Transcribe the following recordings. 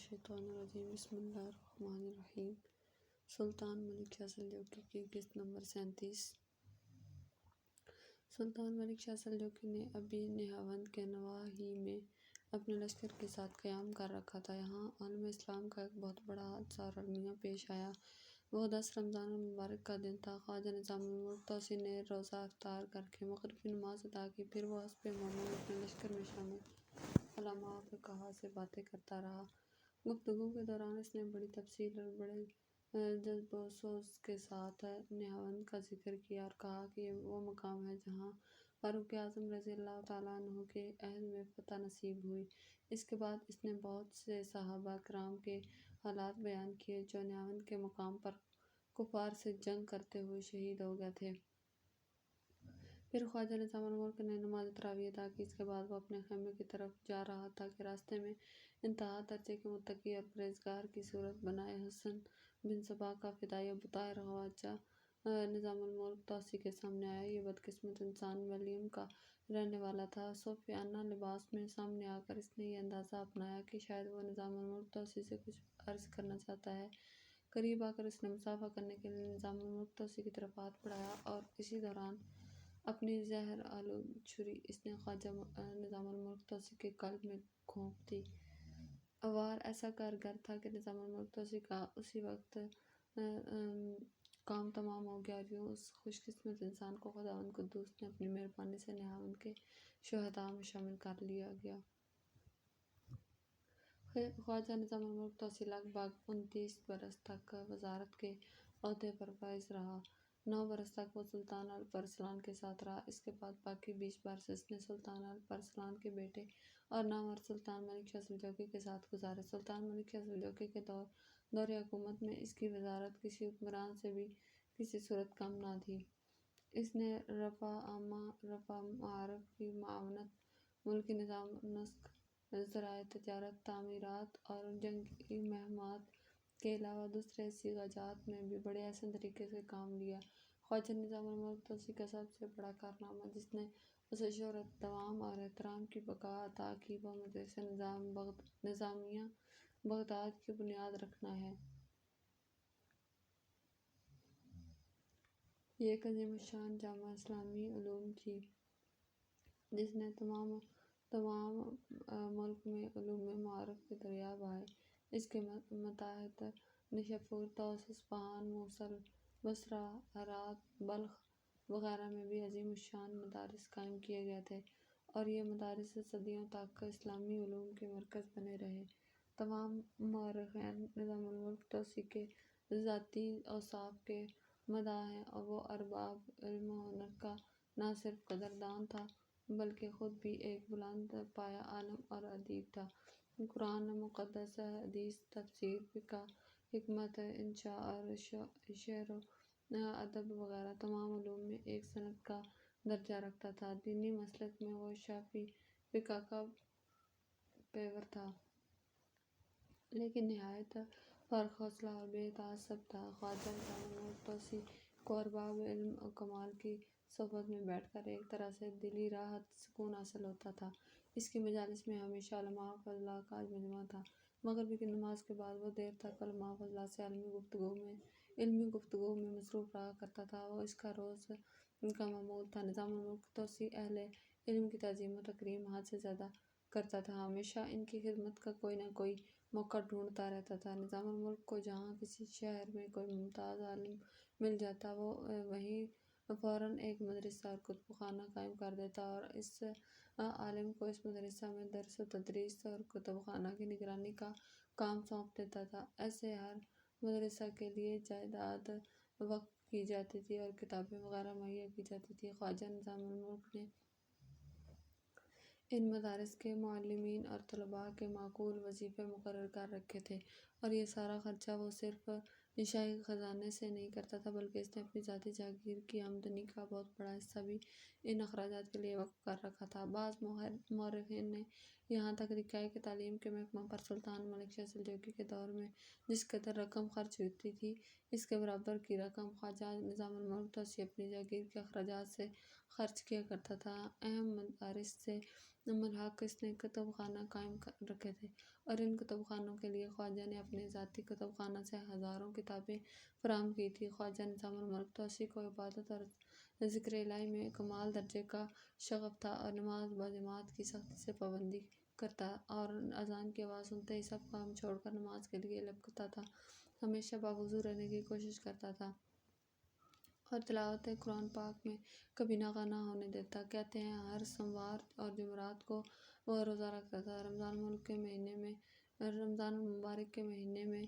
الشیطان الرجیم بسم اللہ الرحمن الرحیم۔ سلطان ملک شاہ سلجوقی کی قسط نمبر 37۔ سلطان ملک شاہ سلجوقی نے ابھی نہاوند کے نواحی میں اپنے لشکر کے ساتھ قیام کر رکھا تھا۔ یہاں عالم اسلام کا ایک بہت بڑا حادثہ اور المیہ پیش آیا۔ وہ 10 رمضان المبارک کا دن تھا۔ خواجہ نظام الملک توسیع نے روزہ افطار کر کے مغربی نماز ادا کی، پھر وہ حسب معمول اپنے لشکر میں شامل علماء فقہا سے باتیں کرتا رہا۔ گفتگو کے دوران اس نے بڑی تفصیل اور بڑے جذب و سوز کے ساتھ نہاوند کا ذکر کیا اور کہا کہ یہ وہ مقام ہے جہاں فاروق اعظم رضی اللہ تعالیٰ عنہ کے عہد میں فتح نصیب ہوئی۔ اس کے بعد اس نے بہت سے صحابہ کرام کے حالات بیان کیے جو نہاوند کے مقام پر کفار سے جنگ کرتے ہوئے شہید ہو گئے تھے۔ پھر خواجہ نظام الملک نے نماز تراویح ادا کی۔ اس کے بعد وہ اپنے خیمے کی طرف جا رہا تھا کہ راستے میں انتہا درجے کے متقی اور پرہیزگار کی صورت بنائے حسن بن صباح کا فدائی ابو طاہر خواجہ نظام الملک توسیع کے سامنے آیا۔ یہ بدقسمت انسان ولیم کا رہنے والا تھا۔ صوفیانہ لباس میں سامنے آ کر اس نے یہ اندازہ اپنایا کہ شاید وہ نظام الملک توسیع سے کچھ عرض کرنا چاہتا ہے۔ قریب آ کر اس نے مصافحہ کرنے کے لیے نظام الملک توسیع کی طرف ہاتھ بڑھایا اور اسی دوران اپنی زہر آلود چھری اس نے خواجہ نظام الملک توسیع کے قلب میں گھونپ دی۔ وار ایسا کارگر تھا کہ نظام الملک توسیع کا اسی وقت کام تمام ہو گیا اور یوں اس خوش قسمت انسان کو خداوند قدوس نے اپنی مہربانی سے نہاوند کے شہداء میں شامل کر لیا گیا۔ خواجہ نظام الملک توسیع لگ بھگ 29 برس تک وزارت کے عہدے پر فائز رہا۔ 9 برس تک وہ سلطان الپ ارسلان کے ساتھ رہا۔ اس کے بعد باقی 20 برس اس نے سلطان الپ ارسلان کے بیٹے اور نامور سلطان ملک شاہ سلجوقی کے ساتھ گزارے۔ سلطان ملک شاہ سلجوقی کے دور حکومت میں اس کی وزارت کسی حکمران سے بھی کسی صورت کم نہ تھی۔ اس نے رفع عامہ، رفع معارف کی معاونت، ملکی نظام و نسق، ذرائع تجارت، تعمیرات اور جنگی مہمات کے علاوہ دوسرے صیغہ جات میں بھی بڑے احسن طریقے سے کام لیا۔ خواجہ نظام الملک توسیع کا سب سے بڑا کارنامہ جس نے اسے شہرت، دوام اور احترام کی بقا عطا کی وہ مدرسہ نظامیہ بغداد کی بنیاد رکھنا ہے۔ یہ ایک عظیم الشان جامعہ اسلامی علوم تھی جس نے تمام ملک میں علوم معارف کے دریا بہائے۔ اس کے ماتحت نشاپور، طوس، اصفہان، موصل، بصرہ، ہرات، بلخ وغیرہ میں بھی عظیم الشان مدارس قائم کیے گئے تھے اور یہ مدارس صدیوں تک اسلامی علوم کے مرکز بنے رہے۔ تمام مورخین نظام الملک توسیع کے ذاتی اوصاف کے مداح ہیں۔ وہ ارباب علم و ہنر کا نہ صرف قدردان تھا بلکہ خود بھی ایک بلند پایہ عالم اور ادیب تھا۔ قرآن مقدس، حدیث، تفسیر، فقہ، حکمت، انشاء اور شعر و ادب وغیرہ تمام علوم میں ایک سند کا درجہ رکھتا تھا۔ دینی مسلک میں وہ شافعی فقہ کا پیرو تھا لیکن نہایت فرخ حوصلہ اور بے تعصب تھا۔ خواجہ نظام الملک توسیع کو ارباب علم و کمال کی صحبت میں بیٹھ کر ایک طرح سے دلی راحت، سکون حاصل ہوتا تھا۔ اس کی مجالس میں ہمیشہ علماء فضلاء کا مجمع تھا۔ مغرب کی نماز کے بعد وہ دیر تک علماء فضلاء سے علمی گفتگو میں مصروف رہا کرتا تھا۔ وہ اس کا روز کا معمول تھا۔ نظام الملک توسیع اہل علم کی تعظیم و تکریم حد سے زیادہ کرتا تھا، ہمیشہ ان کی خدمت کا کوئی نہ کوئی موقع ڈھونڈتا رہتا تھا۔ نظام الملک کو جہاں کسی شہر میں کوئی ممتاز عالم مل جاتا وہ وہیں فوراً ایک مدرسہ اور کتب خانہ قائم کر دیتا اور اس عالم کو اس مدرسہ میں درس و تدریس اور کتب خانہ کی نگرانی کا کام سونپ دیتا تھا۔ ایسے ہر مدرسہ کے لیے جائیداد وقف کی جاتی تھی اور کتابیں وغیرہ مہیا کی جاتی تھیں۔ خواجہ نظام الملک نے ان مدارس کے معلمین اور طلباء کے معقول وظیفے مقرر کر رکھے تھے اور یہ سارا خرچہ وہ صرف شاہی خزانے سے نہیں کرتا تھا بلکہ اس نے اپنی ذاتی جاگیر کی آمدنی کا بہت بڑا حصہ بھی ان اخراجات کے لیے وقف کر رکھا تھا۔ بعض مورخین نے یہاں تک لکھا ہے کہ تعلیم کے محکمہ پر سلطان ملک شاہ سلجوقی کے دور میں جس قدر رقم خرچ ہوتی تھی اس کے برابر کی رقم خواجہ نظام الملک توسیع اپنی جاگیر کے اخراجات سے خرچ کیا کرتا تھا۔ اہم مدارس سے ملحق اس نے کتب خانہ قائم رکھے تھے، اور ان کتب خانوں کے لیے خواجہ نے اپنے ذاتی کتب خانہ سے ہزاروں کتابیں فراہم کی تھیں۔ خواجہ نظام الملک توسیع کو عبادت اور ذکر الہی میں کمال درجے کا شغف تھا، اور نماز باجماعت کی سختی سے پابندی کرتا، اور اذان کی آواز سنتے ہی سب کام چھوڑ کر نماز کے لیے لپکتا تھا۔ ہمیشہ باوضو رہنے کی کوشش کرتا تھا اور تلاوت قرآن پاک میں کبھی ناغہ نہ ہونے دیتا۔ کہتے ہیں ہر سوموار اور جمعرات کو وہ روزہ رکھتا تھا۔ رمضان المبارک کے مہینے میں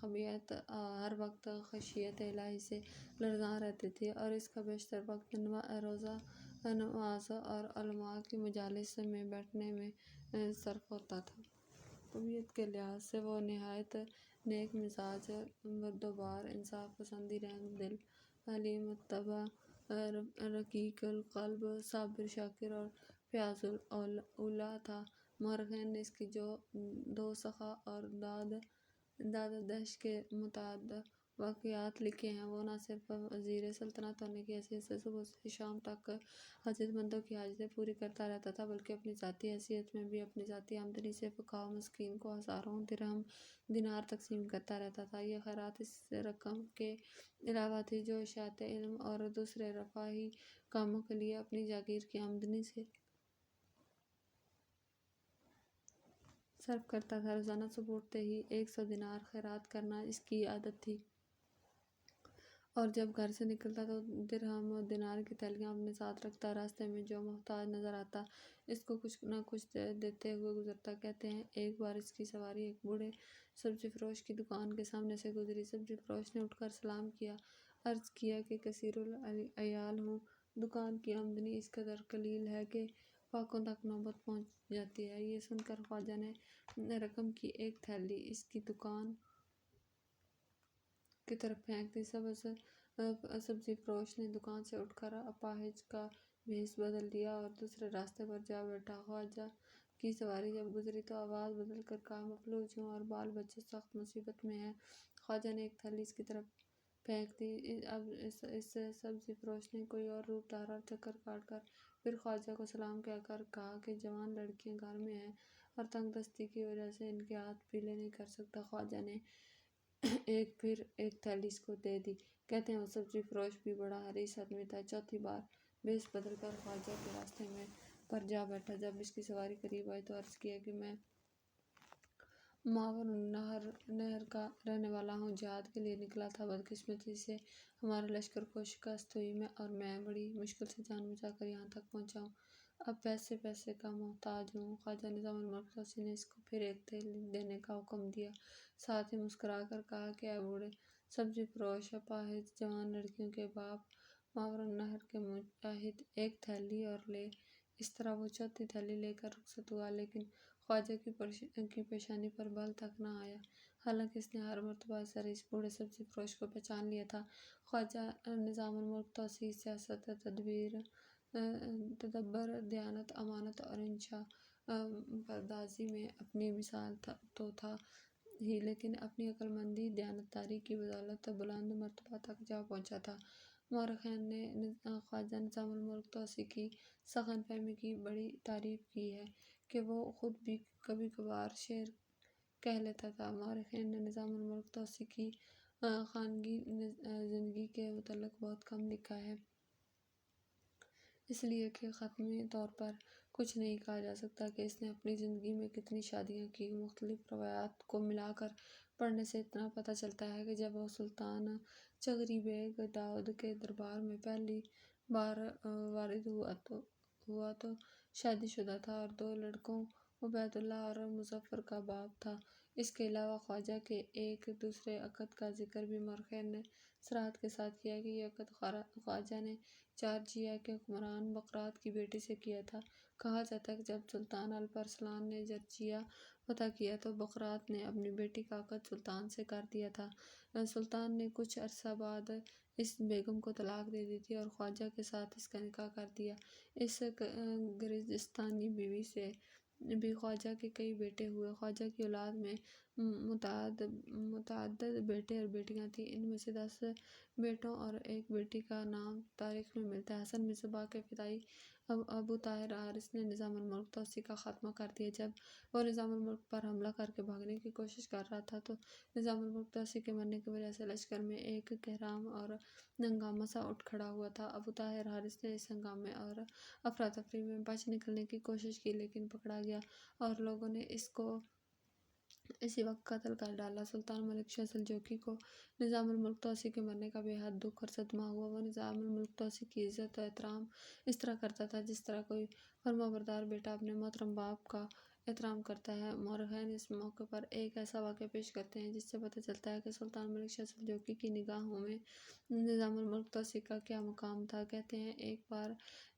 خبیثیت ہر وقت خشیت الہی سے لرزاں رہتی تھی، اور اس کا بیشتر وقت روزہ نماز اور علماء کی مجالس میں بیٹھنے میں صرف ہوتا تھا۔ طبیعت کے لحاظ سے وہ نہایت نیک مزاج، بردبار، انصاف پسند، رحم دل، حلیم الطبع، رقیق القلب، صابر شاکر اور فیاض الاولیٰ تھا۔ مورخین نے اس کی جو دو سخا اور داددہشت کے متعدد واقعات لکھے ہیں، وہ نہ صرف وزیر سلطنت ہونے کی حیثیت سے صبح سے شام تک حاجت مندوں کی حاجتیں پوری کرتا رہتا تھا، بلکہ اپنی ذاتی حیثیت میں بھی اپنی ذاتی آمدنی سے فقراء و مساکین کو ہزاروں درہم دینار تقسیم کرتا رہتا تھا۔ یہ خیرات اس رقم کے علاوہ تھی جو اشاعت علم اور دوسرے رفاہی کاموں کے لیے اپنی جاگیر کی آمدنی سے صرف کرتا تھا۔ روزانہ صبح اٹھتے ہی 100 دینار خیرات کرنا اس کی عادت تھی، اور جب گھر سے نکلتا تو درہم و دینار کی تھیلیاں اپنے ساتھ رکھتا۔ راستے میں جو محتاج نظر آتا اس کو کچھ نہ کچھ دیتے ہوئے گزرتا۔ کہتے ہیں ایک بار اس کی سواری ایک بوڑھے سبزی فروش کی دکان کے سامنے سے گزری۔ سبزی فروش نے اٹھ کر سلام کیا، عرض کیا کہ کثیر العیال ہوں، دکان کی آمدنی اس قدر قلیل ہے کہ فاقوں تک نوبت پہنچ جاتی ہے۔ یہ سن کر خواجہ نے رقم کی ایک تھیلی اس کی دکان کی طرف پھینک دی۔ سبزی فروش نے دکان سے اٹھ کر اپاہج کا بھیس بدل دیا اور دوسرے راستے پر جا بیٹھا۔ خواجہ کی سواری جب گزری تو آواز بدل کر کہا، مفلوج ہوں اور بال بچے سخت مصیبت میں ہیں۔ خواجہ نے ایک تھیلی اس کی طرف پھینک دی۔ اب اس سبزی فروش نے کوئی اور روپ دھارا اور چکر کاٹ کر پھر خواجہ کو سلام کہہ کر کہا کہ جوان لڑکیاں گھر میں ہیں اور تنگ دستی کی وجہ سے ان کے ہاتھ پیلے نہیں کر سکتا۔ خواجہ نے پھر ایک تھیلی اس کو دے دی۔ کہتے ہیں وہ سبزی فروش بھی بڑا حریص آدمی تھا۔ چوتھی بار بھیس بدل کر خواجہ کے راستے پر جا بیٹھا۔ جب اس کی سواری قریب آئی تو عرض کیا کہ میں ماور النہر کا رہنے والا ہوں، جہاد کے لیے نکلا تھا۔ بدقسمتی سے ہمارے لشکر کو شکست ہوئی اور میں بڑی مشکل سے جان بچا کر یہاں تک پہنچا ہوں۔ اب پیسے کا محتاج ہوں۔ خواجہ نظام الملک توسیع نے اس کو پھر ایک تھیلی دینے کا حکم دیا، ساتھ ہی مسکرا کر کہا کہ اے بوڑھے سبزی فروش، اپاہج جوان لڑکیوں کے باپ، ماور النہر کے مجاہد، ایک تھیلی اور لے۔ اس طرح وہ چوتھی تھیلی لے کر رخصت ہوا، لیکن خواجہ کی پیشانی پر بل تک نہ آیا، حالانکہ اس نے ہر مرتبہ اس حریص بوڑھے سبزی فروش کو پہچان لیا تھا۔ خواجہ نظام الملک توسیع سیاست، تدبر، دیانت، امانت اور انشا پردازی میں اپنی مثال تو تھا ہی، لیکن اپنی عقل مندی، دیانتداری کی بدولت بلند مرتبہ تک جا پہنچا تھا۔ مورخین نے خواجہ نظام الملک توسیع کی سخن فہمی کی بڑی تعریف کی ہے کہ وہ خود بھی کبھی کبھار شعر کہہ لیتا تھا۔ مورخین نے نظام الملک توسیع کی خانگی زندگی کے متعلق بہت کم لکھا ہے، اس لیے کہ حتمی طور پر کچھ نہیں کہا جا سکتا کہ اس نے اپنی زندگی میں کتنی شادیاں کیں۔ مختلف روایات کو ملا کر پڑھنے سے اتنا پتہ چلتا ہے کہ جب وہ سلطان چغری بیگ داؤد کے دربار میں پہلی بار وارد ہوا تو شادی شدہ تھا اور 2 لڑکوں عبید اللہ اور مظفر کا باپ تھا۔ اس کے علاوہ خواجہ کے ایک دوسرے عقد کا ذکر بھی مورخین نے صراحت کے ساتھ کیا ہے کہ یہ عقد خواجہ نے جارجیا کے حکمران بقراط کی بیٹی سے کیا تھا۔ کہا جاتا ہے کہ جب سلطان الپ ارسلان نے جارجیا فتح کیا تو بقراط نے اپنی بیٹی کا عقد سلطان سے کر دیا تھا۔ سلطان نے کچھ عرصہ بعد اس بیگم کو طلاق دے دی تھی اور خواجہ کے ساتھ اس کا نکاح کر دیا۔ اس گرجستانی بیوی سے بھی خواجہ کے کئی بیٹے ہوئے۔ خواجہ کی اولاد میں متعدد بیٹے اور بیٹیاں تھیں۔ ان میں سے 10 بیٹوں اور ایک بیٹی کا نام تاریخ میں ملتا ہے۔ حسن مصباح کے فدائی ابو طاہر حارث نے نظام الملک توسی کا خاتمہ کر دیا۔ جب وہ نظام الملک پر حملہ کر کے بھاگنے کی کوشش کر رہا تھا تو نظام الملک توسی کے مرنے کی وجہ سے لشکر میں ایک کہرام اور ہنگامہ سا اٹھ کھڑا ہوا تھا۔ ابو طاہر حارث نے اس ہنگامے اور افراتفری میں بچ نکلنے کی کوشش کی لیکن پکڑا گیا اور لوگوں نے اس کو اسی وقت قتل کر ڈالا۔ سلطان ملک شاہ سلجوقی کو نظام الملک توسی کے مرنے کا بے حد دکھ اور صدمہ ہوا۔ وہ نظام الملک توسی کی عزت و احترام اس طرح کرتا تھا جس طرح کوئی فرمانبردار بیٹا اپنے محترم باپ کا احترام کرتا ہے۔ مورخین اس موقع پر ایک ایسا واقعہ پیش کرتے ہیں جس سے پتہ چلتا ہے کہ سلطان ملک شاہ سلجوقی کی نگاہوں میں نظام الملک توسی کا کیا مقام تھا۔ کہتے ہیں ایک بار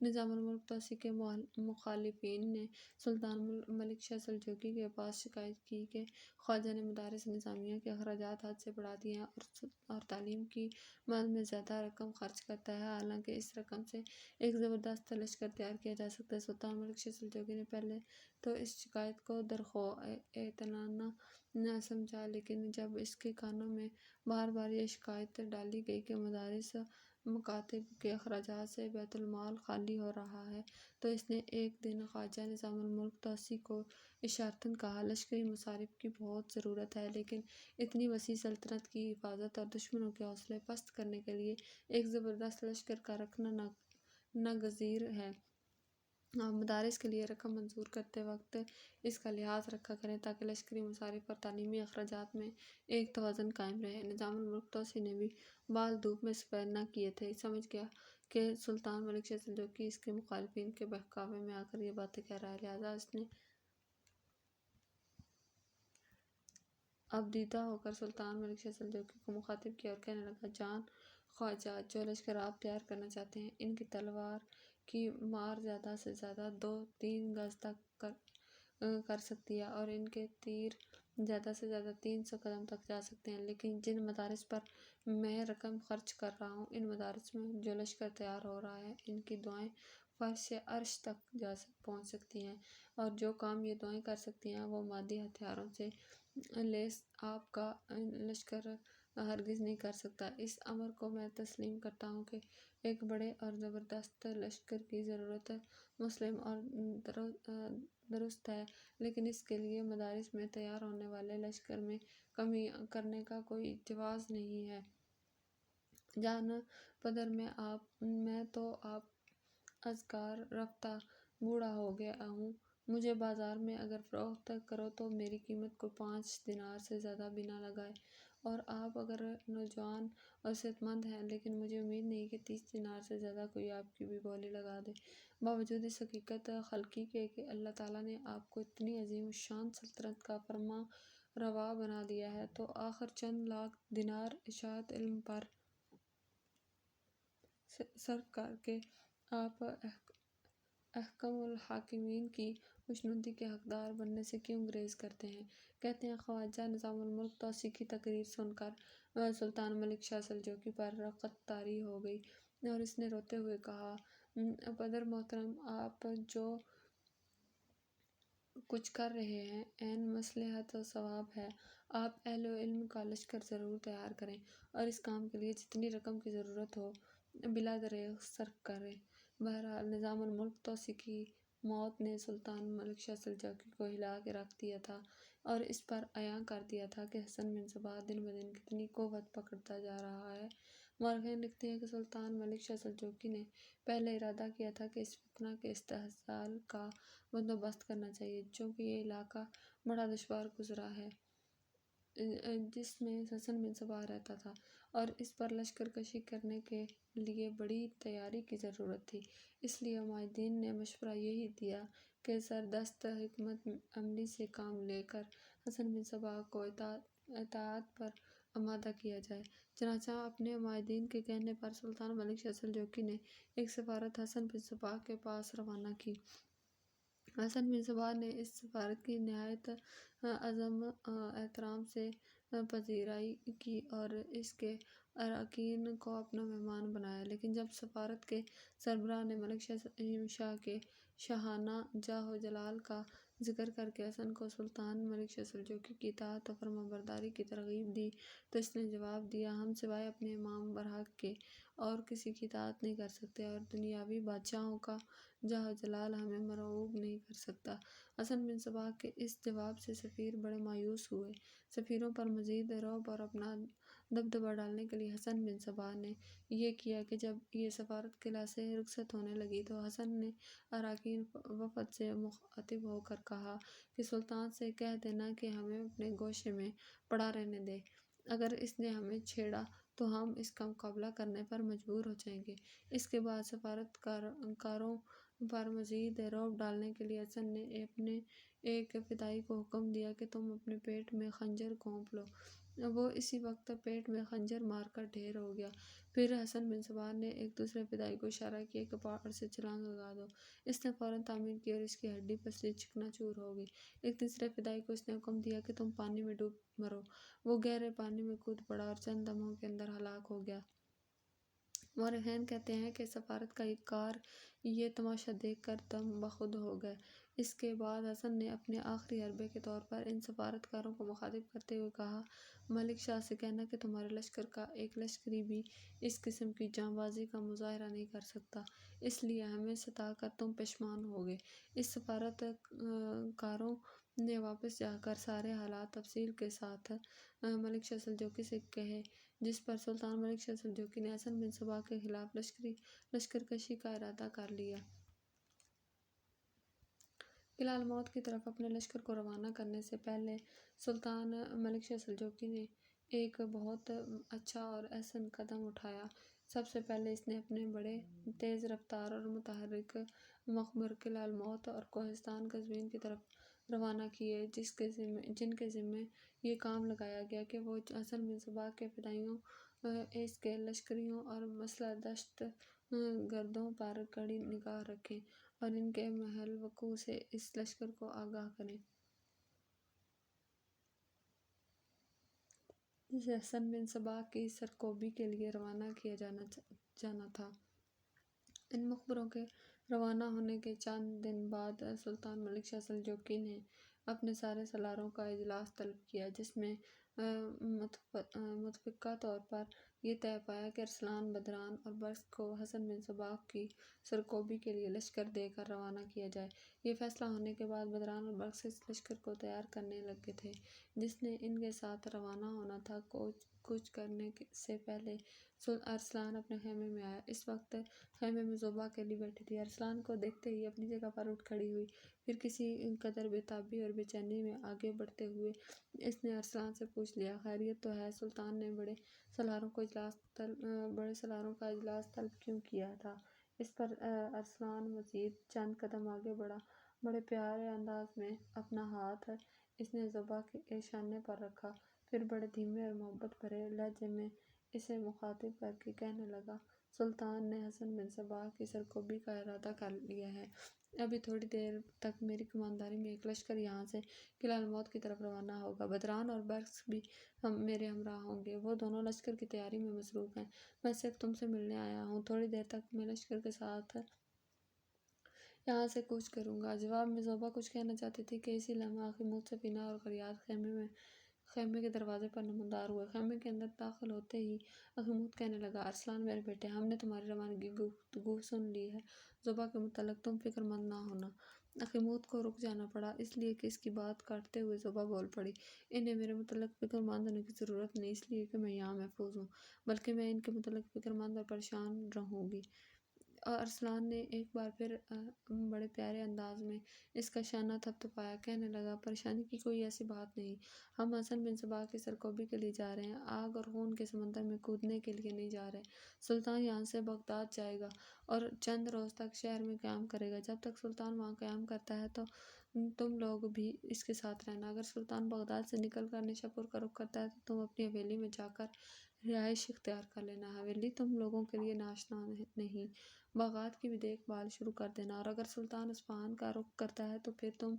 نظام الملک توسی کے مخالفین نے سلطان ملک شاہ سلجوقی کے پاس شکایت کی کہ خواجہ نے مدارس نظامیہ کے اخراجات حد سے بڑھا دیے ہیں اور تعلیم کی مد میں زیادہ رقم خرچ کرتا ہے، حالانکہ اس رقم سے ایک زبردست لشکر تیار کیا جا سکتا ہے۔ سلطان ملک شاہ سلجوقی نے پہلے تو اس شکایت کو درخواہ اطمینان نہ سمجھا، لیکن جب اس کے کانوں میں بار بار یہ شکایت ڈالی گئی کہ مدارس مکاتب کے اخراجات سے بیت المال خالی ہو رہا ہے تو اس نے ایک دن خواجہ نظام الملک توسی کو اشارتاً کہا، لشکری مصارف کی بہت ضرورت ہے لیکن اتنی وسیع سلطنت کی حفاظت اور دشمنوں کے حوصلے پست کرنے کے لیے ایک زبردست لشکر کا رکھنا ناگزیر ہے۔ آپ مدارس کے لیے رقم منظور کرتے وقت اس کا لحاظ رکھا کریں تاکہ لشکری مصارف اور تعلیمی اخراجات میں ایک توازن قائم رہے۔ نظام الملک توسی نے بھی بال دھوپ میں سفید نہ کیے تھے۔ سمجھ گیا کہ سلطان ملک شاہ سلجوقی اس کے مخالفین کے بہکاوے میں آ کر یہ باتیں کہہ رہا ہے، لہٰذا اس نے اب دیدہ ہو کر سلطان ملک شاہ سلجوقی کو مخاطب کیا اور کہنے لگا، جان خواجہ، جو لشکر آپ تیار کرنا چاہتے ہیں، ان کی تلوار کی مار زیادہ سے زیادہ 2-3 گز تک کر سکتی ہے اور ان کے تیر زیادہ سے زیادہ 300 قدم تک جا سکتے ہیں، لیکن جن مدارس پر میں رقم خرچ کر رہا ہوں، ان مدارس میں جو لشکر تیار ہو رہا ہے، ان کی دعائیں فرش عرش تک پہنچ سکتی ہیں، اور جو کام یہ دعائیں کر سکتی ہیں وہ مادی ہتھیاروں سے لیس آپ کا لشکر ہرگز نہیں کر سکتا۔ اس امر کو میں تسلیم کرتا ہوں کہ ایک بڑے اور زبردست لشکر کی ضرورت مسلم اور درست ہے، لیکن اس کے لیے مدارس میں تیار ہونے والے لشکر میں کمی کرنے کا کوئی جواز نہیں ہے۔ جان پدر، میں تو آپ ازگار رفتہ بوڑھا ہو گیا ہوں، مجھے بازار میں اگر فروخت کرو تو میری قیمت کو 5 دینار سے زیادہ بھی نہ لگائے، اور آپ اگر نوجوان اور صحت مند ہیں، لیکن مجھے امید نہیں کہ 30 دینار سے زیادہ کوئی آپ کی بھی بولی لگا دے۔ باوجود اس حقیقت خلقی کے کہ اللہ تعالیٰ نے آپ کو اتنی عظیم الشان سلطنت کا فرما روا بنا دیا ہے، تو آخر چند لاکھ دینار اشاعت علم پر صرف کر کے آپ احکم الحاکمین کی خوشنودی کے حقدار بننے سے کیوں گریز کرتے ہیں؟ کہتے ہیں خواجہ نظام الملک توسی کی تقریر سن کر سلطان ملک شاہ سلجوقی پر رقت طاری ہو گئی اور اس نے روتے ہوئے کہا، پدر محترم، آپ جو کچھ کر رہے ہیں عین مصلحت و صواب ہے۔ آپ اہل علم کا لشکر ضرور تیار کریں اور اس کام کے لیے جتنی رقم کی ضرورت ہو بلا دریغ صرف کریں۔ بہرحال نظام الملک توسی کی موت نے سلطان ملک شاہ سلجوقی کو ہلا کے رکھ دیا تھا اور اس پر عیاں کر دیا تھا کہ حسن بن صباح دن بدن کتنی قوت پکڑتا جا رہا ہے۔ مورخین لکھتے ہیں کہ سلطان ملک شاہ سلجوقی نے پہلے ارادہ کیا تھا کہ اس فتنہ کے استحصال کا بندوبست کرنا چاہیے، چونکہ یہ علاقہ بڑا دشوار گزرا ہے جس میں حسن بن صباح رہتا تھا اور اس پر لشکر کشی کرنے کے لیے بڑی تیاری کی ضرورت تھی۔ اس لیے معاہدین نے مشورہ یہی دیا کہ زردست حکمت عملی سے کام لے کر حسن بن صباح کو اطاعت پر آمادہ کیا جائے۔ چنانچہ اپنے معاہدین کے کہنے پر سلطان ملک شاہ سلجوقی نے ایک سفارت حسن بن صباح کے پاس روانہ کی۔ حسن بن صباح نے اس سفارت کی نہایت عزم احترام سے پذیرائی کی اور اس کے اراکین کو اپنا مہمان بنایا، لیکن جب سفارت کے سربراہ نے ملک شاہ کے شاہانہ جاہ و جلال کا ذکر کر کے حسن کو سلطان ملک شاہ سلجوقی کی اطاعت و فرمانبرداری کی ترغیب دی تو اس نے جواب دیا، ہم سوائے اپنے امام برحق کے اور کسی کی اطاعت نہیں کر سکتے، اور دنیاوی بادشاہوں کا جاہ و جلال ہمیں مرعوب نہیں کر سکتا۔ حسن بن صباح کے اس جواب سے سفیر بڑے مایوس ہوئے۔ سفیروں پر مزید رعب اور اپنا دبدبہ ڈالنے کے لیے حسن بن صباح نے یہ کیا کہ جب یہ سفارت قلعہ سے رخصت ہونے لگی تو حسن نے اراکین وفد سے مخاطب ہو کر کہا کہ سلطان سے کہہ دینا کہ ہمیں اپنے گوشے میں پڑا رہنے دے، اگر اس نے ہمیں چھیڑا تو ہم اس کا مقابلہ کرنے پر مجبور ہو جائیں گے۔ اس کے بعد سفارت کاروں پر مزید رعب ڈالنے کے لیے حسن نے اپنے ایک فدائی کو حکم دیا کہ تم اپنے پیٹ میں خنجر گھونپ لو۔ وہ اسی وقت پیٹ میں خنجر مار کر ڈھیر ہو گیا۔ پھر حسن بن صباح نے ایک دوسرے فدائی کو اشارہ کیا کہ پہاڑ سے چھلانگ لگا دو۔ اس نے فوراً تعمیر کی اور اس کی ہڈی پسلی چکنا چور ہو گئی۔ ایک تیسرے فدائی کو اس نے حکم دیا کہ تم پانی میں ڈوب مرو۔ وہ گہرے پانی میں کود پڑا اور چند لمحوں کے اندر ہلاک ہو گیا۔ مورخین کہتے ہیں کہ سفارت کار یہ تماشا دیکھ کر دم بخود ہو گئے۔ اس کے بعد حسن نے اپنے آخری حربے کے طور پر ان سفارت کاروں کو مخاطب کرتے ہوئے کہا، ملک شاہ سے کہنا کہ تمہارے لشکر کا ایک لشکری بھی اس قسم کی جانبازی کا مظاہرہ نہیں کر سکتا، اس لیے ہمیں ستا کر تم پشیمان ہوگے۔ اس سفارت کاروں نے واپس جا کر سارے حالات تفصیل کے ساتھ ملک شاہ سلجوقی سے کہے، جس پر سلطان ملک شاہ سلجوقی نے حسن بن صباح کے خلاف لشکر کشی کا ارادہ کر لیا۔ قلعہ الموت کی طرف اپنے لشکر کو روانہ کرنے سے پہلے سلطان ملک شاہ سلجوقی نے ایک بہت اچھا اور احسن قدم اٹھایا۔ سب سے پہلے اس نے اپنے بڑے تیز رفتار اور متحرک مخبر قلعہ الموت اور کوہستان قزوین کی طرف روانہ کیے، جن کے ذمے یہ کام لگایا گیا کہ وہ حسن بن صباح کے فدائیوں، اس کے لشکریوں اور مسلح دشت گردوں پر کڑی نگاہ رکھیں اور ان کے محل وقوع سے اس لشکر کو آگاہ کریں جسے حسن بن صباح کی سرکوبی کے لیے روانہ کیا جانا تھا۔ ان مخبروں کے روانہ ہونے کے چند دن بعد سلطان ملک شاہ سلجوقی نے اپنے سارے سالاروں کا اجلاس طلب کیا، جس میں متفقہ طور پر یہ طے پایا کہ ارسلان، بدران اور برقس کو حسن بن صباح کی سرکوبی کے لیے لشکر دے کر روانہ کیا جائے۔ یہ فیصلہ ہونے کے بعد بدران اور برقس اس لشکر کو تیار کرنے لگے تھے جس نے ان کے ساتھ روانہ ہونا تھا۔ کوچ کرنے سے پہلے ارسلان اپنے خیمے میں آیا۔ اس وقت خیمے میں زوبا اکیلی بیٹھی تھی۔ ارسلان کو دیکھتے ہی اپنی جگہ پر اٹھ کھڑی ہوئی، پھر کسی قدر بے تابی اور بے چینی میں آگے بڑھتے ہوئے اس نے ارسلان سے پوچھ لیا، خیریت تو ہے؟ سلطان نے بڑے سالاروں کا اجلاس طلب کیوں کیا تھا؟ اس پر ارسلان مزید چند قدم آگے بڑھا۔ بڑے پیارے انداز میں اپنا ہاتھ اس نے زوبا کے شانے پر رکھا، پھر بڑے دھیمے اور محبت بھرے لہجے میں اسے مخاطب کر کے کہنے لگا، سلطان نے حسن بن صباح کی سرکوبی کا ارادہ کر لیا ہے۔ ابھی تھوڑی دیر تک میری کمانداری میں ایک لشکر یہاں سے قلعہ الموت کی طرف روانہ ہوگا۔ بدران اور برقس بھی میرے ہمراہ ہوں گے۔ وہ دونوں لشکر کی تیاری میں مصروف ہیں۔ میں صرف تم سے ملنے آیا ہوں۔ تھوڑی دیر تک میں لشکر کے ساتھ یہاں سے کوچ کروں گا۔ جواب میں زوبا کچھ کہنا چاہتی تھی کہ اسی لمحے اخیموت، سفینہ اور غریاد خیمے کے دروازے پر نمودار ہوئے۔ خیمے کے اندر داخل ہوتے ہی اخیموت کہنے لگا، ارسلان میرے بیٹے، ہم نے تمہاری روانگی کی گفتگو سن لی ہے۔ زوبا کے متعلق تم فکر مند نہ ہونا۔ اخیموت کو رک جانا پڑا، اس لیے کہ اس کی بات کاٹتے ہوئے زوبا بول پڑی، انہیں میرے متعلق فکر مند ہونے کی ضرورت نہیں، اس لیے کہ میں یہاں محفوظ ہوں، بلکہ میں ان کے متعلق فکر مند اور پریشان رہوں گی۔ ارسلان نے ایک بار پھر بڑے پیارے انداز میں اس کا شانہ تھپتھپایا، کہنے لگا، پریشانی کی کوئی ایسی بات نہیں، ہم حسن بن صباح کی سرکوبی کے لیے جا رہے ہیں، آگ اور خون کے سمندر میں کودنے کے لیے نہیں جا رہے۔ سلطان یہاں سے بغداد جائے گا اور چند روز تک شہر میں قیام کرے گا۔ جب تک سلطان وہاں قیام کرتا ہے تو تم لوگ بھی اس کے ساتھ رہنا۔ اگر سلطان بغداد سے نکل کر نیشاپور کا رخ کرتا ہے تو تم اپنی حویلی میں جا کر رہائش اختیار کر لینا۔ حویلی تم لوگوں کے لیے ناشنا نہیں، باغات کی بھی دیکھ بھال شروع کر دینا، اور اگر سلطان اصفہان کا رخ کرتا ہے تو پھر تم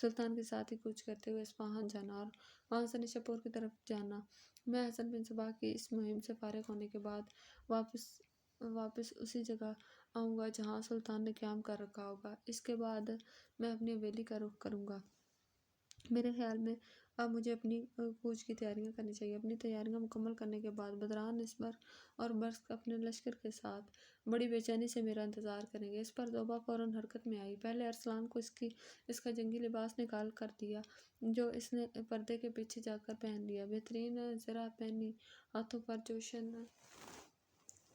سلطان کے ساتھ ہی کوچ کرتے ہوئے اصفہان جانا اور وہاں سے نیشاپور کی طرف جانا۔ میں حسن بن صباح کی اس مہم سے فارغ ہونے کے بعد واپس اسی جگہ آؤں گا جہاں سلطان نے قیام کر رکھا ہوگا۔ اس کے بعد میں اپنی حویلی کا رخ کروں گا۔ میرے خیال میں اب مجھے اپنی کوچ کی تیاریاں کرنی چاہیے۔ اپنی تیاریاں مکمل کرنے کے بعد بدران اسمر اور برق اپنے لشکر کے ساتھ بڑی بے چینی سے میرا انتظار کریں گے۔ اس پر زوبا فوراً حرکت میں آئی۔ پہلے ارسلان کو اس کا جنگی لباس نکال کر دیا جو اس نے پردے کے پیچھے جا کر پہن لیا۔ بہترین زرہ پہنی، ہاتھوں پر جوشن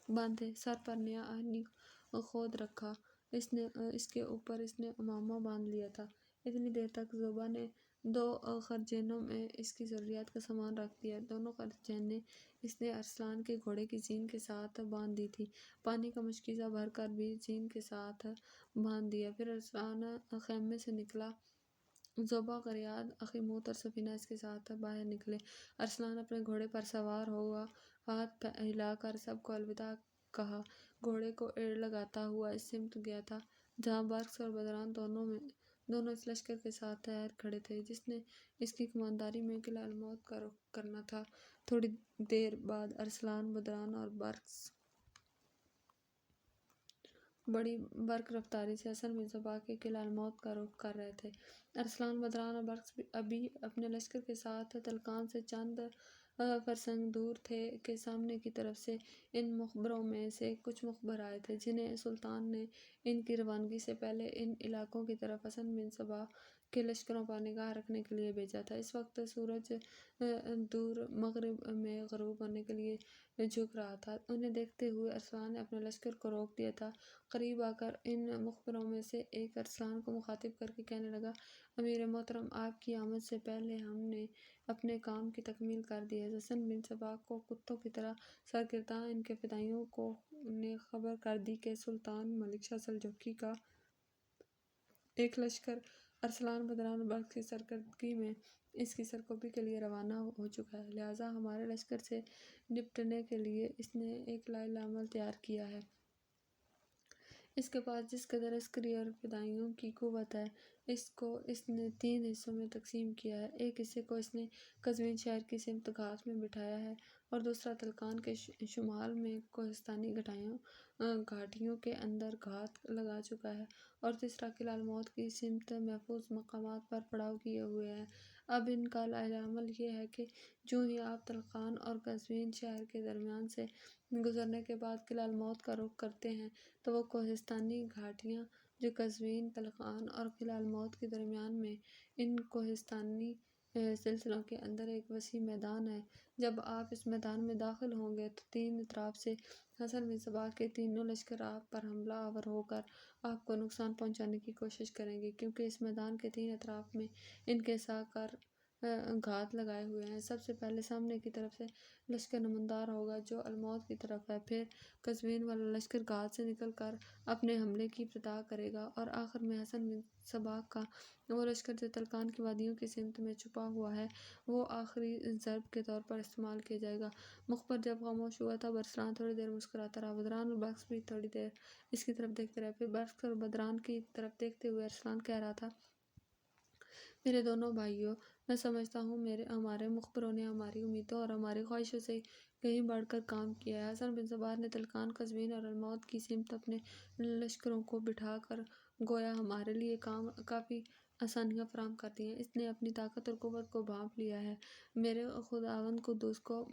باندھے، سر پر نیا آہنی کھود رکھا، اس کے اوپر اس نے عمامہ باندھ لیا تھا۔ اتنی دیر تک زوبا نے 2 خرچینوں میں اس کی ضروریات کا سامان رکھ دیا۔ دونوں خرچینیں اس نے ارسلان کے گھوڑے کی زین کے ساتھ باندھ دی تھیں۔ پانی کا مشکیزہ بھر کر بھی زین کے ساتھ باندھ دیا۔ پھر ارسلان خیمے سے نکلا۔ زوبا، قریاد، اخیموت اور سفینہ اس کے ساتھ باہر نکلے۔ ارسلان اپنے گھوڑے پر سوار ہوا، ہاتھ ہلا کر سب کو الوداع کہا، گھوڑے کو ایڑ لگاتا ہوا اس سمت گیا تھا جہاں برقس اور بدران دونوں اس لشکر کے ساتھ تیار کھڑے تھے جس نے اس کی کمانداری میں قلعہ الموت کا رخ کرنا تھا۔ تھوڑی دیر بعد ارسلان، بدران اور برقس بڑی برق رفتاری سے حسن بن صباح کے قلعہ الموت کا رخ کر رہے تھے۔ ارسلان، بدران اور برقس ابھی اپنے لشکر کے ساتھ تلقان سے چند فرسنگ دور تھے کہ سامنے کی طرف سے ان مخبروں میں سے کچھ مخبر آئے تھے جنہیں سلطان نے ان کی روانگی سے پہلے ان علاقوں کی طرف حسن بن صباح کے لشکروں پر نگاہ رکھنے کے لیے بھیجا تھا۔ اس وقت سورج دور مغرب میں غروب ہونے کے لیے جھک رہا تھا۔ انہیں دیکھتے ہوئے ارسلان نے اپنے لشکر کو روک دیا تھا۔ قریب آ کر ان مخبروں میں سے ایک ارسلان کو مخاطب کر کے کہنے لگا، امیر محترم، آپ کی آمد سے پہلے ہم نے اپنے کام کی تکمیل کر دی ہے۔ حسن بن صباح کو کتوں کی طرح سرگرداں ان کے فدائیوں نے خبر کر دی کہ سلطان ملک شاہ سلجوقی کا ایک لشکر ارسلان، بدران اور برقس کی سرکردگی میں اس کی سرکوبی کے لیے روانہ ہو چکا ہے، لہٰذا ہمارے لشکر سے نپٹنے کے لیے اس نے ایک لائحہ عمل تیار کیا ہے۔ اس کے پاس جس قدر عسکری اور فدائیوں کی قوت ہے، اس کو اس نے 3 حصوں میں تقسیم کیا ہے۔ ایک حصے کو اس نے قزوین شہر کی سمت گھات میں بٹھایا ہے اور دوسرا تلقان کے شمال میں کوہستانی گھاٹیوں کے اندر گھات لگا چکا ہے اور تیسرا قلعہ الموت کی سمت محفوظ مقامات پر پڑاؤ کیے ہوئے ہے۔ اب ان کا لائحہ عمل یہ ہے کہ جوں ہی آپ تلقان اور قزوین شہر کے درمیان سے گزرنے کے بعد قلعہ الموت کا رخ کرتے ہیں تو وہ کوہستانی گھاٹیاں جو قزوین، تلقان اور قلعہ الموت کے درمیان میں ان کوہستانی سلسلوں کے اندر ایک وسیع میدان ہے۔ جب آپ اس میدان میں داخل ہوں گے تو 3 اطراف سے حسن بن صباح کے تینوں لشکر آپ پر حملہ آور ہو کر آپ کو نقصان پہنچانے کی کوشش کریں گے، کیونکہ اس میدان کے 3 اطراف میں ان کے ساکار گھات لگائے ہوئے ہیں۔ سب سے پہلے سامنے کی طرف سے لشکر نمودار ہوگا جو الموت کی طرف ہے، پھر قزوین والا لشکر گھات سے نکل کر اپنے حملے کی ابتدا کرے گا اور آخر میں حسن بن صباح کا وہ لشکر جو تلقان کی وادیوں کی سمت میں چھپا ہوا ہے وہ آخری ضرب کے طور پر استعمال کیا جائے گا۔ مخبر جب خاموش ہوا تب ارسلان تھوڑی دیر مسکراتا رہا۔ بدران اور برقس بھی تھوڑی دیر اس کی طرف دیکھتے رہے، پھر برقس اور بدران کی طرف دیکھتے ہوئے ارسلان کہہ رہا تھا، میرے دونوں بھائیوں، میں سمجھتا ہوں ہمارے مخبروں نے ہماری امیدوں اور ہماری خواہشوں سے کہیں بڑھ کر کام کیا ہے۔ حسن بن صباح نے تلقان، قزوین اور الموت کی سمت اپنے لشکروں کو بٹھا کر گویا ہمارے لیے کافی آسانیاں فراہم کر دی ہیں۔ اس نے اپنی طاقت اور قوت کو بھانپ لیا ہے۔ میرے خداوند قدوس کو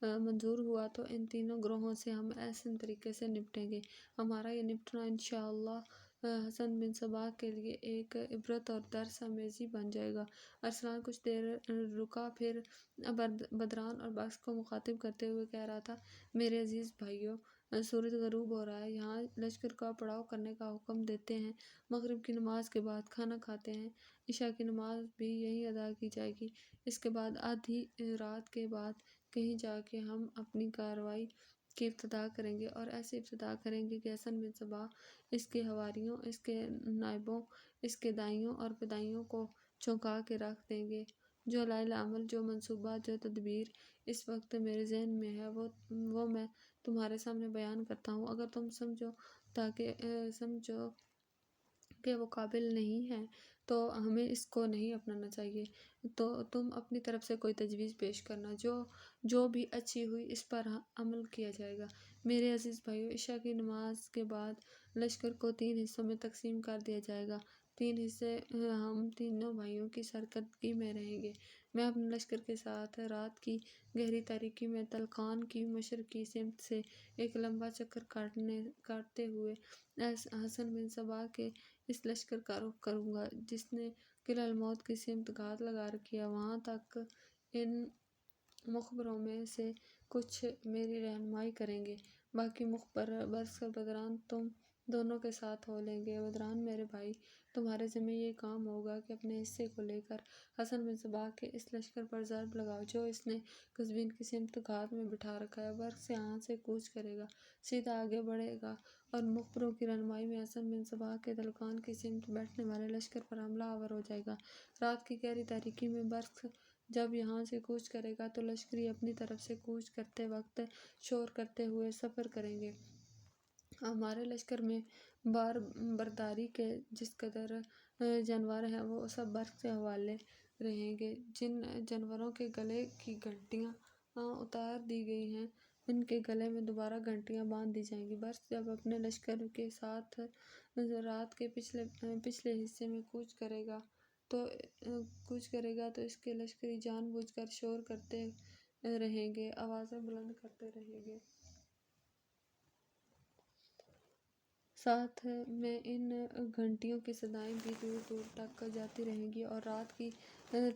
منظور ہوا تو ان تینوں گروہوں سے ہم احسن طریقے سے نپٹیں گے۔ ہمارا یہ نپٹنا انشاءاللہ حسن بن صباح کے لیے ایک عبرت اور درس آمیزی بن جائے گا۔ ارسلان کچھ دیر رکا، پھر بدران اور برقس کو مخاطب کرتے ہوئے کہہ رہا تھا، میرے عزیز بھائیوں، سورج غروب ہو رہا ہے، یہاں لشکر کا پڑاؤ کرنے کا حکم دیتے ہیں۔ مغرب کی نماز کے بعد کھانا کھاتے ہیں، عشاء کی نماز بھی یہیں ادا کی جائے گی۔ اس کے بعد آدھی رات کے بعد کہیں جا کے ہم اپنی کارروائی کی ابتدا کریں گے اور ایسی ابتدا کریں گے کہ حسن بن صباح، اس کے حواریوں، اس کے نائبوں، اس کے دائیوں اور فدائیوں کو چونکا کے رکھ دیں گے۔ جو لائحہ عمل، جو منصوبہ، جو تدبیر اس وقت میرے ذہن میں ہے وہ میں تمہارے سامنے بیان کرتا ہوں۔ اگر تم سمجھو کہ وہ قابل نہیں ہے تو ہمیں اس کو نہیں اپنانا چاہیے۔ تو تم اپنی طرف سے کوئی تجویز پیش کرنا، جو بھی اچھی ہوئی اس پر عمل کیا جائے گا۔ میرے عزیز بھائیو، عشاء کی نماز کے بعد لشکر کو 3 حصوں میں تقسیم کر دیا جائے گا۔ 3 حصے ہم تینوں بھائیوں کی سرکردگی میں رہیں گے۔ میں اپنے لشکر کے ساتھ رات کی گہری تاریکی میں تلخان کی مشرقی سمت سے ایک لمبا چکر کاٹتے ہوئے حسن بن صبا کے اس لشکر کا رخ کروں گا جس نے قلعہ الموت کی سمت گھات لگا رکھی ہے۔ وہاں تک ان مخبروں میں سے کچھ میری رہنمائی کریں گے، باقی مخبر برس اور بدران تم دونوں کے ساتھ ہو لیں گے۔ بدران میرے بھائی، تمہارے ذمہ یہ کام ہوگا کہ اپنے حصے کو لے کر حسن بن صبا کے اس لشکر پر ضرب لگاؤ جو اس نے قزوین کی سمت گھات میں بٹھا رکھا ہے۔ برق سے یہاں سے کوچ کرے گا، سیدھا آگے بڑھے گا اور مخبروں کی رہنمائی میں حسن بن صبا کے تلخان کی سمت بیٹھنے والے لشکر پر حملہ آور ہو جائے گا۔ رات کی گہری تاریکی میں برق جب یہاں سے کوچ کرے گا تو لشکری اپنی طرف سے کوچ کرتے وقت شور کرتے ہوئے سفر کریں گے۔ ہمارے لشکر میں بار برداری کے جس قدر جانور ہیں وہ سب برق سے حوالے رہیں گے۔ جن جانوروں کے گلے کی گھنٹیاں اتار دی گئی ہیں ان کے گلے میں دوبارہ گھنٹیاں باندھ دی جائیں گی۔ برق جب اپنے لشکر کے ساتھ رات کے پچھلے حصے میں کوچ کرے گا تو اس کے لشکری جان بوجھ کر شور کرتے رہیں گے، آوازیں بلند کرتے رہیں گے۔ ساتھ میں ان گھنٹیوں کی صدائیں بھی دور دور تک جاتی رہیں گی اور رات کی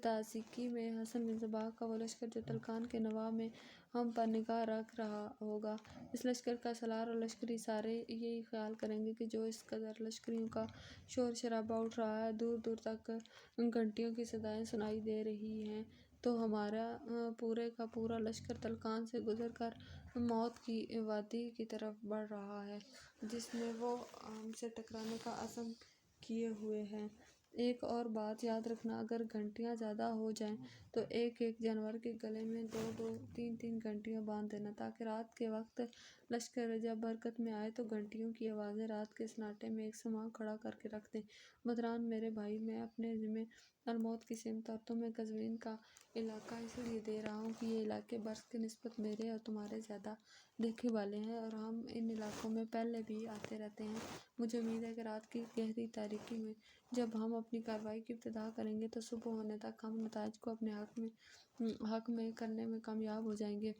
تاریکی میں حسن بن صبا کا وہ لشکر جو تلخان کے نواح میں ہم پر نگاہ رکھ رہا ہوگا، اس لشکر کا سالار اور لشکری سارے یہی خیال کریں گے کہ جو اس قدر لشکریوں کا شور شرابہ اٹھ رہا ہے، دور دور تک گھنٹیوں کی صدائیں سنائی دے رہی ہیں، تو ہمارا پورے کا پورا لشکر تلخان سے گزر کر موت کی وادی کی طرف بڑھ رہا ہے جس میں وہ ہم سے ٹکرانے کا عزم کیے ہوئے ہیں۔ ایک اور بات یاد رکھنا، اگر گھنٹیاں زیادہ ہو جائیں تو ایک ایک جانور کے گلے میں 2-2 3-3 گھنٹیاں باندھ دینا تاکہ رات کے وقت لشکر جب حرکت میں آئے تو گھنٹیوں کی آوازیں رات کے سناٹے میں ایک سماں کھڑا کر کے رکھ دیں۔ بدران میرے بھائی، میں اپنے ذمہ الموت کی سمت اور تمہیں قزوین کا علاقہ اس لیے دے رہا ہوں کہ یہ علاقے برق کی نسبت میرے اور تمہارے زیادہ دیکھے والے ہیں اور ہم ان علاقوں میں پہلے بھی آتے رہتے ہیں۔ مجھے امید ہے کہ رات کی گہری تاریکی میں جب ہم اپنی کارروائی کی ابتدا کریں گے تو صبح ہونے تک ہم نتائج کو اپنے حق میں کرنے میں کامیاب ہو جائیں گے۔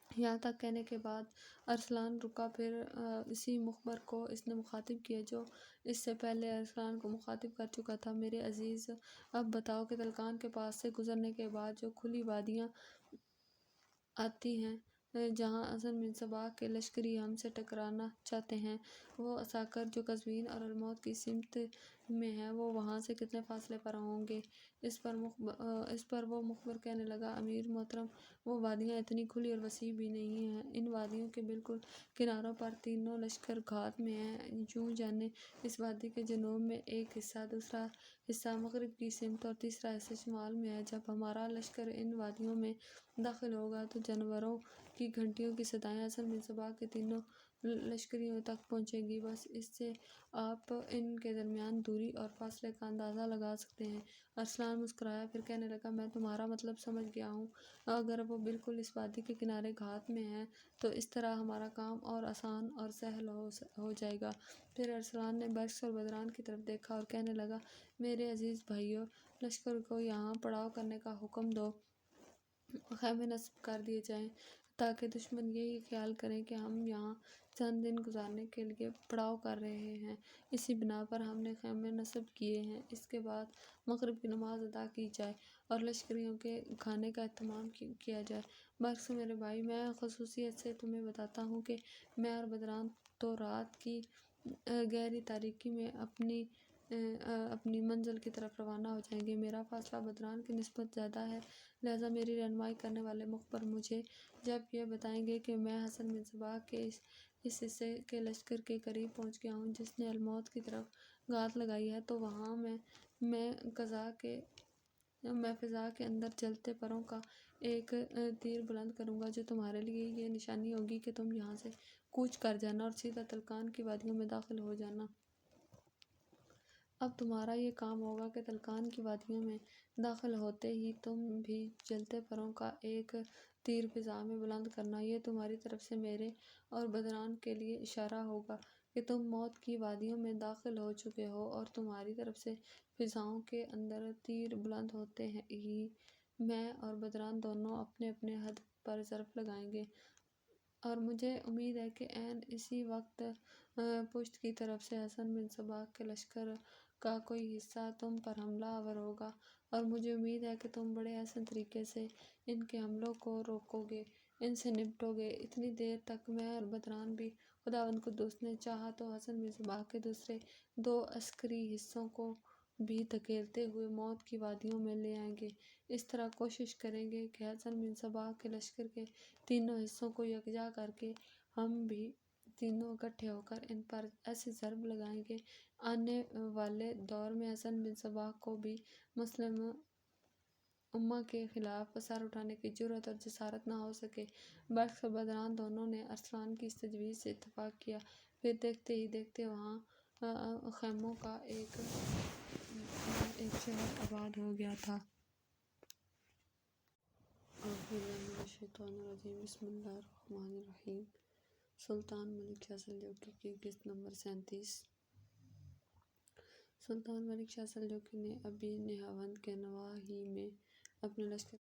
یہاں تک کہنے کے بعد ارسلان رکا، پھر اسی مخبر کو اس نے مخاطب کیا جو اس سے پہلے ارسلان کو مخاطب کر چکا تھا۔ میرے عزیز، اب بتاؤ کہ تلخان کے پاس سے گزرنے کے بعد جو کھلی وادیاں آتی ہیں جہاں حسن بن صبا کے لشکری ہم سے ٹکرانا چاہتے ہیں، وہ عساکر جو قزوین اور الموت کی سمت میں ہیں وہ وہاں سے کتنے فاصلے پر ہوں گے؟ اس پر وہ مخبر کہنے لگا، امیر محترم، وہ وادیاں اتنی کھلی اور وسیع بھی نہیں ہیں۔ ان وادیوں کے بالکل کناروں پر تینوں لشکر گھات میں ہیں، یوں جانیں اس وادی کے جنوب میں ایک حصہ، دوسرا حصہ مغرب کی سمت اور تیسرا حصہ شمال میں ہے۔ جب ہمارا لشکر ان وادیوں میں داخل ہوگا تو جانوروں کی گھنٹیوں کی صدائیں حسن بن صبا کے تینوں لشکریوں تک پہنچیں گی۔ بس اس سے آپ ان کے درمیان دوری اور فاصلے کا اندازہ لگا سکتے ہیں۔ ارسلان مسکرایا، پھر کہنے لگا، میں تمہارا مطلب سمجھ گیا ہوں۔ اگر وہ بالکل اس وادی کے کنارے گھات میں ہیں تو اس طرح ہمارا کام اور آسان اور سہل ہو جائے گا۔ پھر ارسلان نے برق اور بدران کی طرف دیکھا اور کہنے لگا، میرے عزیز بھائیو، لشکر کو یہاں پڑاؤ کرنے کا حکم دو، خیمے نصب کر دیے جائیں تاکہ دشمن یہی خیال کریں کہ ہم یہاں چند دن گزارنے کے لیے پڑاؤ کر رہے ہیں۔ اسی بنا پر ہم نے خیمے نصب کیے ہیں۔ اس کے بعد مغرب کی نماز ادا کی جائے اور لشکریوں کے کھانے کا اہتمام کیا جائے۔ برق میرے بھائی، میں خصوصیت سے تمہیں بتاتا ہوں کہ میں اور بدران تو رات کی گہری تاریکی میں اپنی منزل کی طرف روانہ ہو جائیں گے۔ میرا فاصلہ بدران کی نسبت زیادہ ہے، لہٰذا میری رہنمائی کرنے والے مخبر مجھے جب یہ بتائیں گے کہ میں حسن بن صبا کے اس حصے کے لشکر کے قریب پہنچ گیا ہوں جس نے الموت کی طرف گھات لگائی ہے، تو وہاں میں فضا کے اندر چلتے پروں کا ایک تیر بلند کروں گا جو تمہارے لیے یہ نشانی ہوگی کہ تم یہاں سے کوچ کر جانا اور سیدھا تلخان کی وادیوں میں داخل ہو جانا۔ اب تمہارا یہ کام ہوگا کہ تلکان کی وادیوں میں داخل ہوتے ہی تم بھی جلتے پروں کا ایک تیر فضا میں بلند کرنا۔ یہ تمہاری طرف سے میرے اور بدران کے لیے اشارہ ہوگا کہ تم موت کی وادیوں میں داخل ہو چکے ہو، اور تمہاری طرف سے فضاؤں کے اندر تیر بلند ہوتے ہی میں اور بدران دونوں اپنے اپنے ہدف پر ضرب لگائیں گے، اور مجھے امید ہے کہ عین اسی وقت پشت کی طرف سے حسن بن صباح کے لشکر کا کوئی حصہ تم پر حملہ آور ہوگا، اور مجھے امید ہے کہ تم بڑے احسن طریقے سے ان کے حملوں کو روکو گے، ان سے نمٹو گے۔ اتنی دیر تک میں اور بدران بھی خداوند قدوس نے چاہا تو حسن بن صباح کے دوسرے 2 عسکری حصوں کو بھی دھکیلتے ہوئے موت کی وادیوں میں لے آئیں گے۔ اس طرح کوشش کریں گے کہ حسن بن صباح کے لشکر کے تینوں حصوں کو یکجا کر کے ہم بھی تینوں اکٹھے ہو کر ان پر ایسی ضرب لگائیں کہ آنے والے دور میں حسن بن صباح کو بھی مسلم امہ کے خلاف سر اٹھانے کی جرأت اور جسارت نہ ہو سکے۔ بلخ اور بدران دونوں نے ارسلان کی اس تجویز سے اتفاق کیا۔ پھر دیکھتے ہی دیکھتے وہاں خیموں کا ایک شہر آباد ہو گیا تھا۔ اعوذ باللہ من الشیطان الرجیم، بسم اللہ الرحمن الرحیم۔ سلطان ملک شاہ سلجوقی کی قسط نمبر 37۔ سلطان ملک شاہ سلجوقی نے ابھی نہاوند کے نواحی میں اپنے لشکر